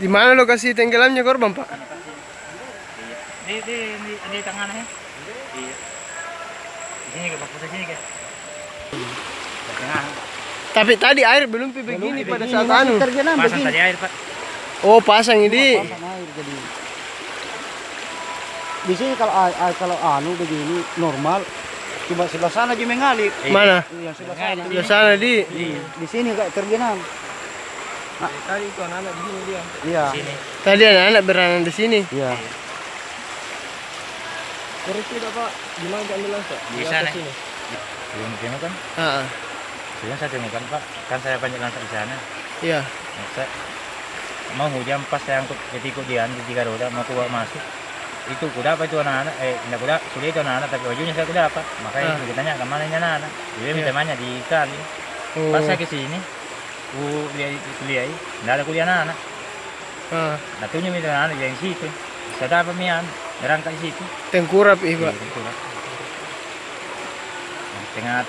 Di mana lokasi tenggelamnya korban, Pak? Di tengahnya. Iya. Di sini ke Pak, sini ke. Tengah. Tapi tadi air belum begini pada saat anu. Pasang tadi air, Pak. Oh, pasang ini. Pasang air jadi. Di sini kalau anu begini normal cuma sebelah sana aja mengalir. Mana? Yang sebelah sana. Sebelah sana di. Di sini kayak tergenang. Tadi itu anak-anak di sini dia. Iya. Sini. Tadi anak-anak berenang di sini. Iya. Terus tidak Pak, gimana ambulans Pak? Di sana. sini. Belum temukan. Ah, Sudah saya temukan, Pak. Kan saya panjat lantai di sana. iya. Nah, saya mau hujan pas saya angkut ketika dia di 3 roda mau keluar masuk. Itu kuda apa itu anak-anak? Tidak kuda, sudah itu anak-anak tapi bajunya saya kuda apa? Makanya kita tanya kemana ini anak-anak? Dia minta tanya di kali. Oh. Pas saya ke sini, lihat kuliah, tidak ada kuliah anak-anak. Ah, Datunya minta anak yang situ. Saya dapat mian, berangkat di situ. tengkurap ih, Pak. Tengah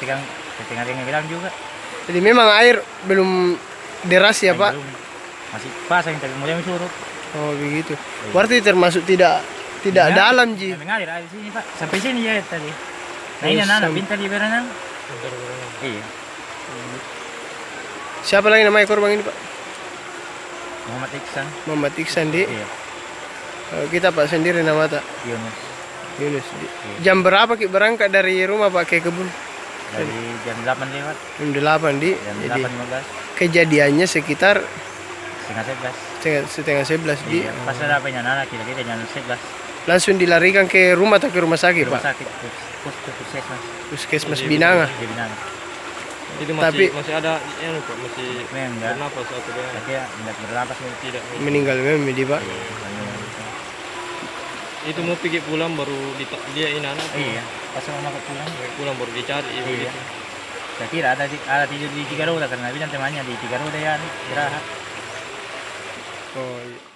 gelang juga. Jadi memang air belum deras ya, Pak? Belum. Masih pasang tapi mulai surut. Oh, begitu. Berarti termasuk tidak dalam, Ji. Mengalir air sini, Pak. Sampai sini ya tadi. Nah, ini anak-anak pintar di berenang. Iya. Siapa lagi namanya korban ini, Pak? Muhammad Iksan. Muhammad Iksan, Di. Iya. Kita Pak sendiri nama tak? Yunus. Yunus. Di. Jam berapa Ki berangkat dari rumah Pak ke kebun? Dari jam 8 lewat. Jam 8, Di. Jam Jadi 8.15. kejadiannya sekitar Setengah 11. setengah 11, Di. Iya. Pas ada apa anak kira-kira jam 11. Langsung dilarikan ke rumah atau ke rumah sakit, Rumah Pak? sakit. Puskesmas. Puskesmas Binanga. Di Binang. Itu Tapi- masih ada ya Pak, masih Memang enggak. bernapas atau dia Tapi ya enggak bernapas tidak. Meninggal memang, Di, Pak. Itu mau pergi pulang baru dia ini anak. Iya. Pas mau masuk pulang. Pulang baru dicari Iya. begitu. Saya kira ada tidur di 3 roda karena bilang temannya di 3 roda ya istirahat. Oh, iya.